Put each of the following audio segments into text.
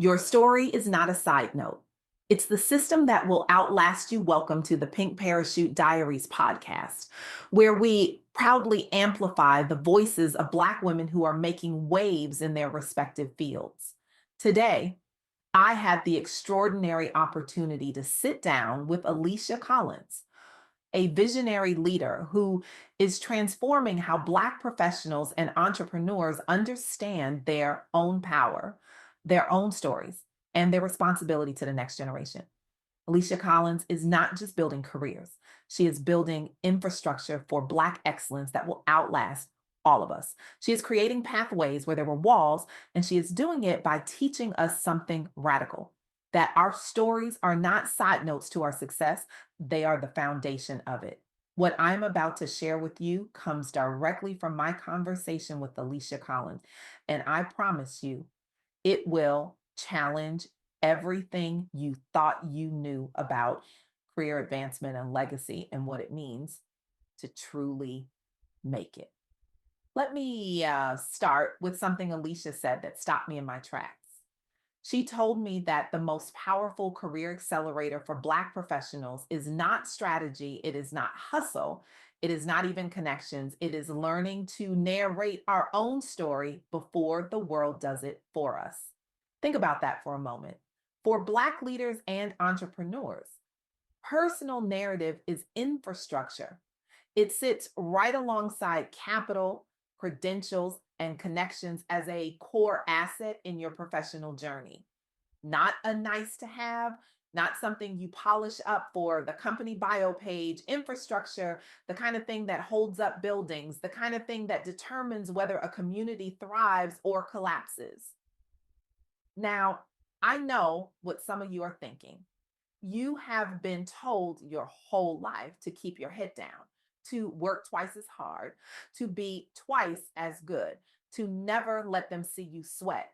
Your story is not a side note. It's the system that will outlast you. Welcome to the Pink Parachute Diaries podcast, where we proudly amplify the voices of Black women who are making waves in their respective fields. Today, I had the extraordinary opportunity to sit down with Alicia Collins, a visionary leader who is transforming how Black professionals and entrepreneurs understand their own power, their own stories, and their responsibility to the next generation. Alicia Collins is not just building careers, she is building infrastructure for Black excellence that will outlast all of us. She is creating pathways where there were walls, and she is doing it by teaching us something radical, that our stories are not side notes to our success, they are the foundation of it. What I'm about to share with you comes directly from my conversation with Alicia Collins, and I promise you, it will challenge everything you thought you knew about career advancement and legacy and what it means to truly make it. Let me start with something Alicia said that stopped me in my tracks. She told me that the most powerful career accelerator for Black professionals is not strategy, it is not hustle, it is not even connections, it is learning to narrate our own story before the world does it for us. Think about that for a moment. For Black leaders and entrepreneurs, personal narrative is infrastructure. It sits right alongside capital, credentials, and connections as a core asset in your professional journey. Not a nice to have, not something you polish up for the company bio page, infrastructure, the kind of thing that holds up buildings, the kind of thing that determines whether a community thrives or collapses. Now, I know what some of you are thinking. You have been told your whole life to keep your head down, to work twice as hard, to be twice as good, to never let them see you sweat.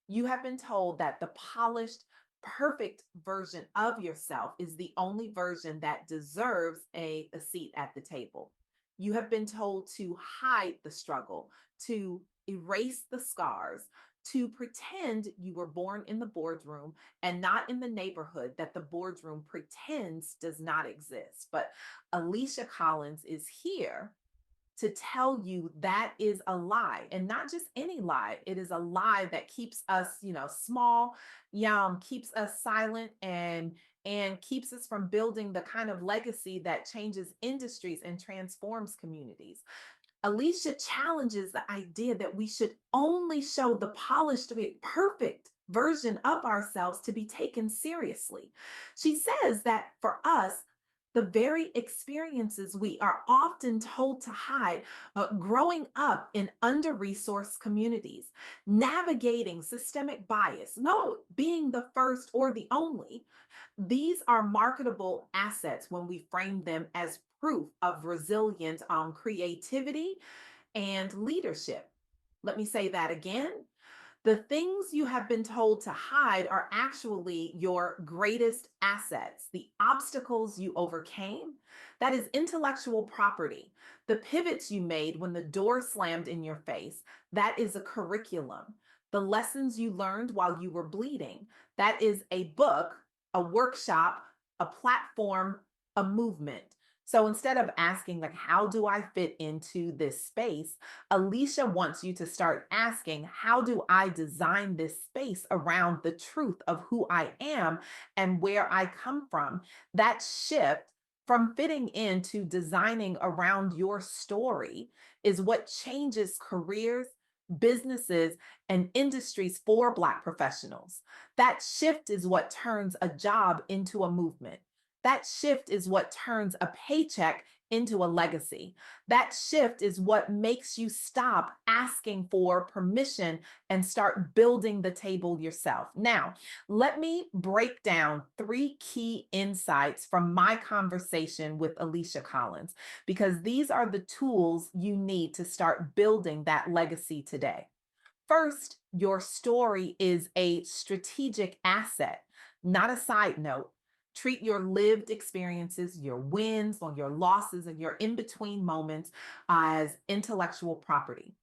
You have been told that the polished, perfect version of yourself is the only version that deserves a seat at the table. You have been told to hide the struggle, to erase the scars, to pretend you were born in the boardroom and not in the neighborhood that the boardroom pretends does not exist. But Alicia Collins is here to tell you that is a lie, and not just any lie. It is a lie that keeps us, small, keeps us silent, and keeps us from building the kind of legacy that changes industries and transforms communities. Alicia challenges the idea that we should only show the polished, perfect version of ourselves to be taken seriously. She says that for us, the very experiences we are often told to hide, growing up in under resourced communities, navigating systemic bias, no being the first or the only, these are marketable assets when we frame them as proof of resilient creativity and leadership. Let me say that again. The things you have been told to hide are actually your greatest assets. The obstacles you overcame, that is intellectual property. The pivots you made when the door slammed in your face, that is a curriculum. The lessons you learned while you were bleeding, that is a book, a workshop, a platform, a movement. So instead of asking, like, how do I fit into this space? Alicia wants you to start asking, how do I design this space around the truth of who I am and where I come from? That shift from fitting into designing around your story is what changes careers, businesses, and industries for Black professionals. That shift is what turns a job into a movement. That shift is what turns a paycheck into a legacy. That shift is what makes you stop asking for permission and start building the table yourself. Now, let me break down three key insights from my conversation with Alicia Collins, because these are the tools you need to start building that legacy today. First, your story is a strategic asset, not a side note. Treat your lived experiences, your wins or your losses, and your in between moments as intellectual property.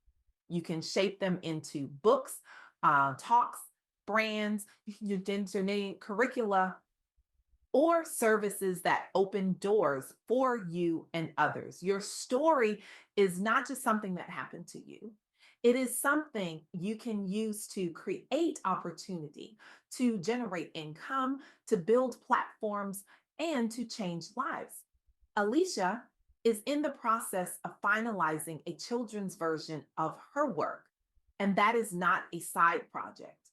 You can shape them into books, talks, brands, your engineering curricula, or services that open doors for you and others. Your story is not just something that happened to you. It is something you can use to create opportunity, to generate income, to build platforms, and to change lives. Alicia is in the process of finalizing a children's version of her work, and that is not a side project.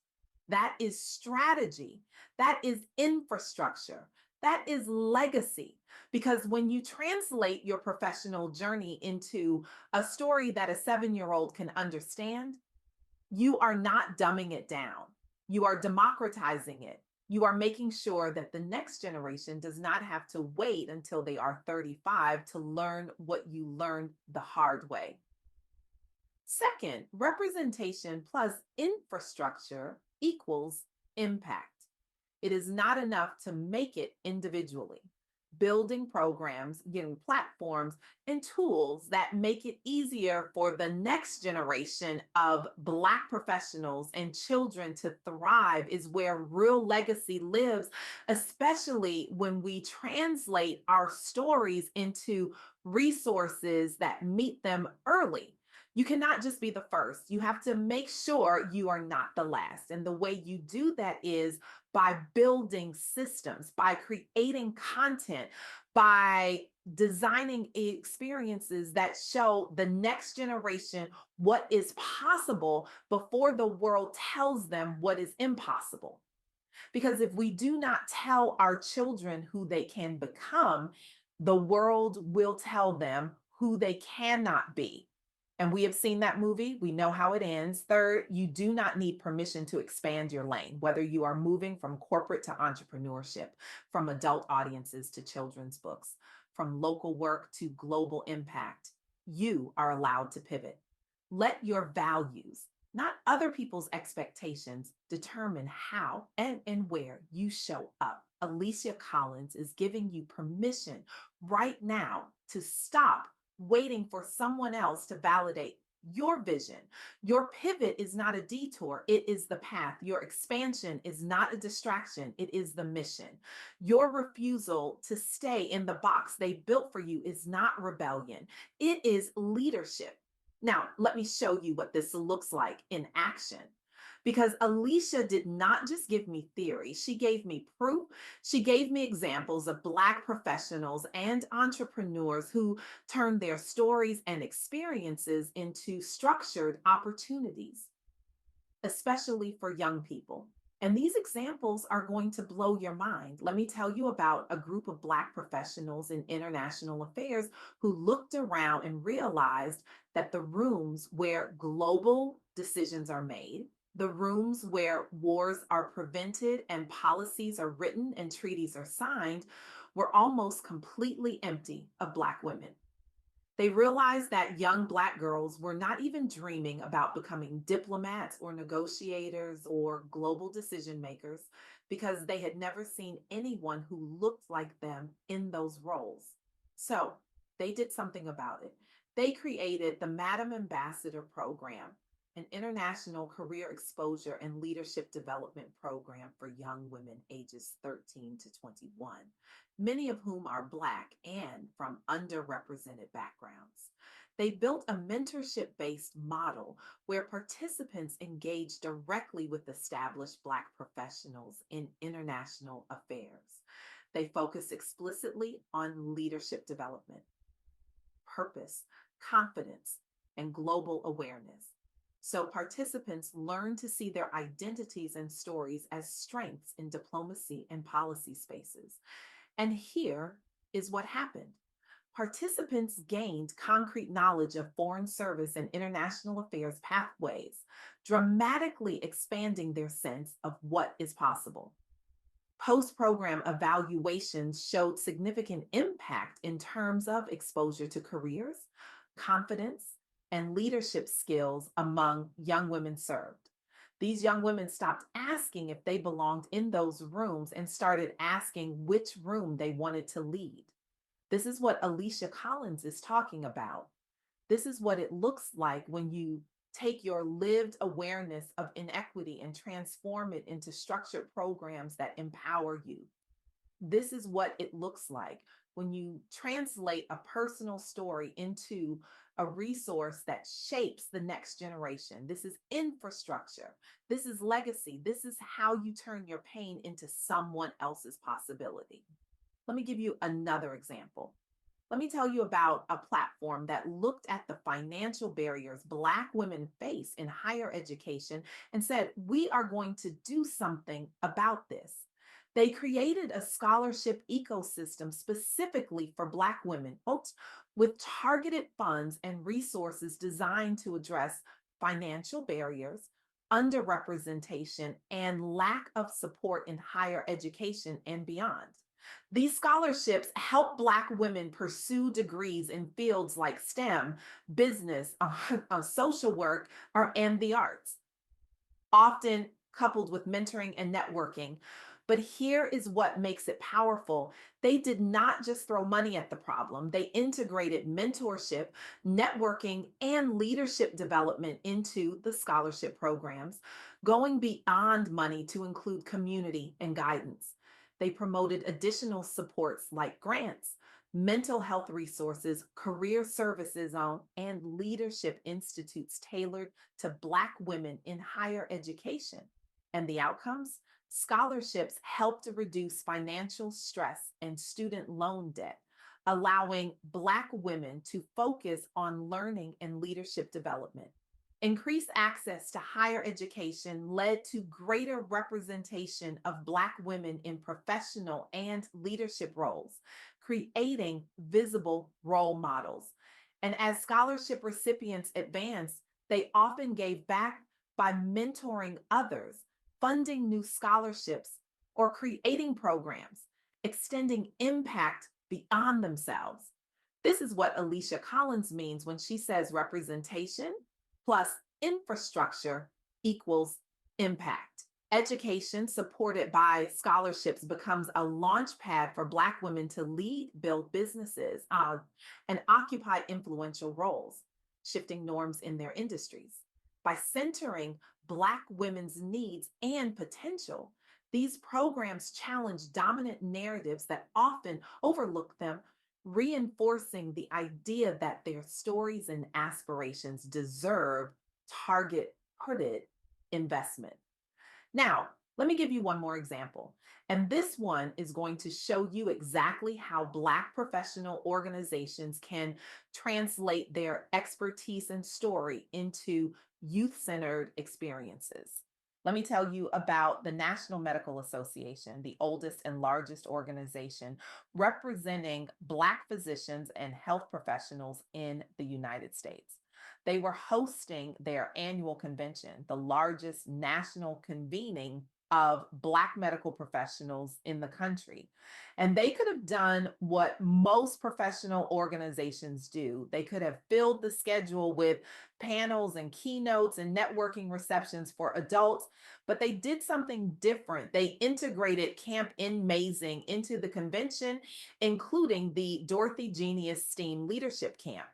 That is strategy. That is infrastructure. That is legacy. Because when you translate your professional journey into a story that a 7-year old can understand, you are not dumbing it down. You are democratizing it. You are making sure that the next generation does not have to wait until they are 35 to learn what you learned the hard way. Second, representation plus infrastructure equals impact. It is not enough to make it individually. Building programs, getting platforms, and tools that make it easier for the next generation of Black professionals and children to thrive is where real legacy lives, especially when we translate our stories into resources that meet them early. You cannot just be the first. You have to make sure you are not the last. And the way you do that is by building systems, by creating content, by designing experiences that show the next generation what is possible before the world tells them what is impossible. Because if we do not tell our children who they can become, the world will tell them who they cannot be. And we have seen that movie. We know how it ends. Third, you do not need permission to expand your lane, whether you are moving from corporate to entrepreneurship, from adult audiences to children's books, from local work to global impact. You are allowed to pivot. Let your values, not other people's expectations, determine how and where you show up. Alicia Collins is giving you permission right now to stop waiting for someone else to validate your vision. Your pivot is not a detour, it is the path. Your expansion is not a distraction, it is the mission. Your refusal to stay in the box they built for you is not rebellion, it is leadership. Now, let me show you what this looks like in action. Because Alicia did not just give me theory, she gave me proof. She gave me examples of Black professionals and entrepreneurs who turned their stories and experiences into structured opportunities, especially for young people. And these examples are going to blow your mind. Let me tell you about a group of Black professionals in international affairs who looked around and realized that the rooms where global decisions are made, the rooms where wars are prevented and policies are written and treaties are signed, were almost completely empty of Black women. They realized that young Black girls were not even dreaming about becoming diplomats or negotiators or global decision makers because they had never seen anyone who looked like them in those roles. So they did something about it. They created the Madam Ambassador Program, an international career exposure and leadership development program for young women ages 13 to 21, many of whom are Black and from underrepresented backgrounds. They built a mentorship based model where participants engage directly with established Black professionals in international affairs. They focus explicitly on leadership development, purpose, confidence, and global awareness. So participants learn to see their identities and stories as strengths in diplomacy and policy spaces. And here is what happened. Participants gained concrete knowledge of foreign service and international affairs pathways, dramatically expanding their sense of what is possible. Post program evaluations showed significant impact in terms of exposure to careers, confidence, and leadership skills among young women served. These young women stopped asking if they belonged in those rooms and started asking which room they wanted to lead. This is what Alicia Collins is talking about. This is what it looks like when you take your lived awareness of inequity and transform it into structured programs that empower you. This is what it looks like when you translate a personal story into a resource that shapes the next generation. This is infrastructure. This is legacy. This is how you turn your pain into someone else's possibility. Let me give you another example. Let me tell you about a platform that looked at the financial barriers Black women face in higher education and said, we are going to do something about this. They created a scholarship ecosystem specifically for Black women, folks, with targeted funds and resources designed to address financial barriers, underrepresentation, and lack of support in higher education and beyond. These scholarships help Black women pursue degrees in fields like STEM, business, social work, and the arts, often coupled with mentoring and networking. But here is what makes it powerful. They did not just throw money at the problem, they integrated mentorship, networking, and leadership development into the scholarship programs, going beyond money to include community and guidance. They promoted additional supports like grants, mental health resources, career services on, and leadership institutes tailored to Black women in higher education. And the outcomes? Scholarships help to reduce financial stress and student loan debt, allowing Black women to focus on learning and leadership development. Increased access to higher education led to greater representation of Black women in professional and leadership roles, creating visible role models. And as scholarship recipients advanced, they often gave back by mentoring others, funding new scholarships, or creating programs, extending impact beyond themselves. This is what Alicia Collins means when she says representation plus infrastructure equals impact. Education supported by scholarships becomes a launch pad for Black women to lead, build businesses, and occupy influential roles, shifting norms in their industries. By centering Black women's needs and potential, these programs challenge dominant narratives that often overlook them, reinforcing the idea that their stories and aspirations deserve targeted investment. Now, let me give you one more example. And this one is going to show you exactly how Black professional organizations can translate their expertise and story into youth centered experiences. Let me tell you about the National Medical Association, the oldest and largest organization representing Black physicians and health professionals in the United States. They were hosting their annual convention, the largest national convening of Black medical professionals in the country. And they could have done what most professional organizations do. They could have filled the schedule with panels and keynotes and networking receptions for adults, but they did something different. They integrated Camp Amazing into the convention, including the Dorothy Genius STEAM Leadership Camp.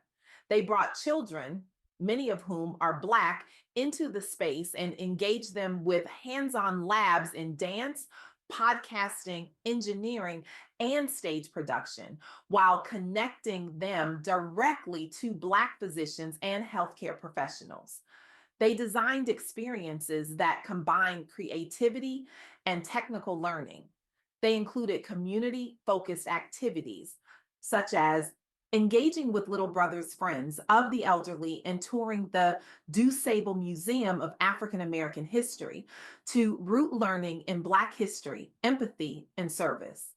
They brought children, many of whom are Black, into the space and engaged them with hands on labs in dance, podcasting, engineering, and stage production, while connecting them directly to Black physicians and healthcare professionals. They designed experiences that combined creativity and technical learning. They included community focused activities such as engaging with Little Brothers Friends of the Elderly and touring the DuSable Museum of African American History to root learning in Black history, empathy, and service.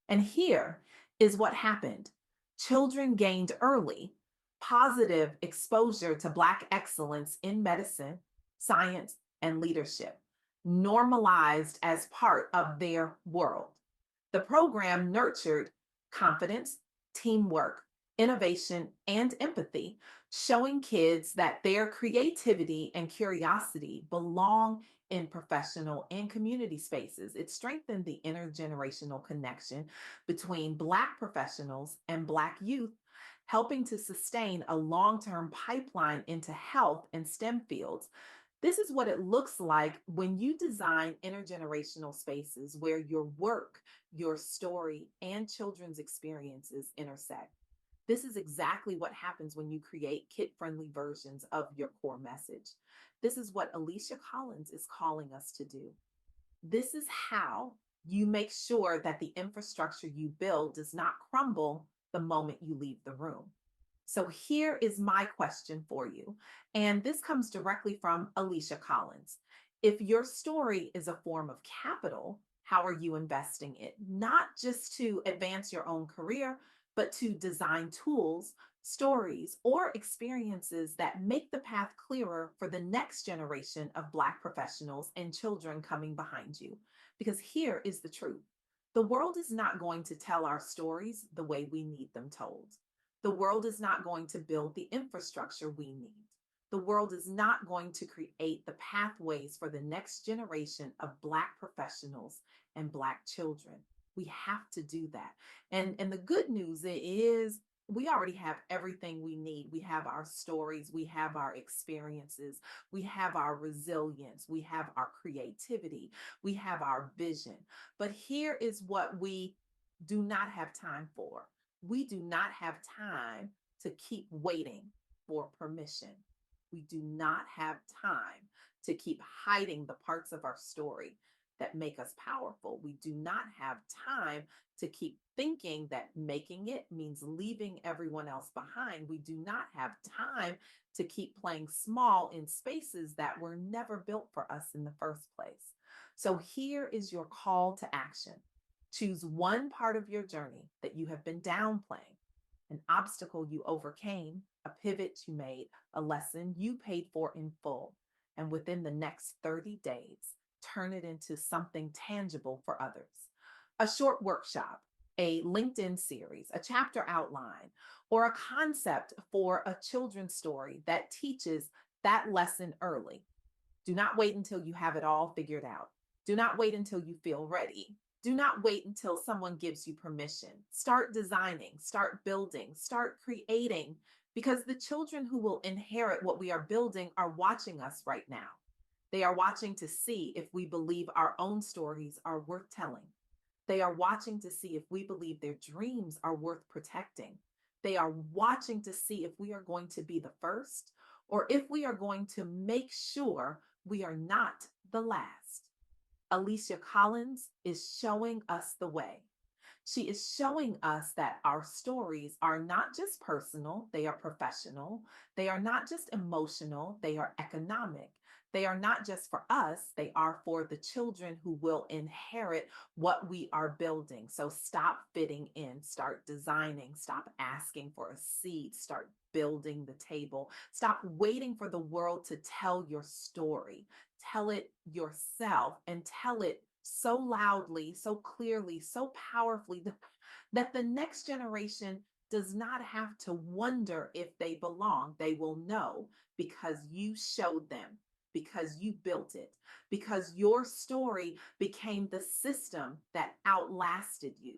And here is what happened. Children gained early positive exposure to Black excellence in medicine, science, and leadership, normalized as part of their world. The program nurtured confidence, teamwork, innovation, and empathy, showing kids that their creativity and curiosity belong in professional and community spaces. It strengthened the intergenerational connection between Black professionals and Black youth, helping to sustain a long term pipeline into health and STEM fields. This is what it looks like when you design intergenerational spaces where your work, your story, and children's experiences intersect. This is exactly what happens when you create kid friendly versions of your core message. This is what Alicia Collins is calling us to do. This is how you make sure that the infrastructure you build does not crumble the moment you leave the room. So here is my question for you. And this comes directly from Alicia Collins. If your story is a form of capital, how are you investing it? Not just to advance your own career, but to design tools, stories, or experiences that make the path clearer for the next generation of Black professionals and children coming behind you. Because here is the truth: the world is not going to tell our stories the way we need them told. The world is not going to build the infrastructure we need. The world is not going to create the pathways for the next generation of Black professionals and Black children. We have to do that. And the good news is we already have everything we need. We have our stories, we have our experiences, we have our resilience, we have our creativity, we have our vision. But here is what we do not have time for: we do not have time to keep waiting for permission. We do not have time to keep hiding the parts of our story that make us powerful. We do not have time to keep thinking that making it means leaving everyone else behind. We do not have time to keep playing small in spaces that were never built for us in the first place. So here is your call to action. Choose one part of your journey that you have been downplaying: an obstacle you overcame, a pivot you made, a lesson you paid for in full. And within the next 30 days, turn it into something tangible for others. A short workshop, a LinkedIn series, a chapter outline, or a concept for a children's story that teaches that lesson early. Do not wait until you have it all figured out. Do not wait until you feel ready. Do not wait until someone gives you permission. Start designing, start building, start creating, because the children who will inherit what we are building are watching us right now. They are watching to see if we believe our own stories are worth telling. They are watching to see if we believe their dreams are worth protecting. They are watching to see if we are going to be the first, or if we are going to make sure we are not the last. Alicia Collins is showing us the way. She is showing us that our stories are not just personal, they are professional. They are not just emotional, they are economic. They are not just for us, they are for the children who will inherit what we are building. So stop fitting in, start designing, stop asking for a seat, start building the table. Stop waiting for the world to tell your story. Tell it yourself, and tell it so loudly, so clearly, so powerfully that the next generation does not have to wonder if they belong. They will know because you showed them, because you built it, because your story became the system that outlasted you.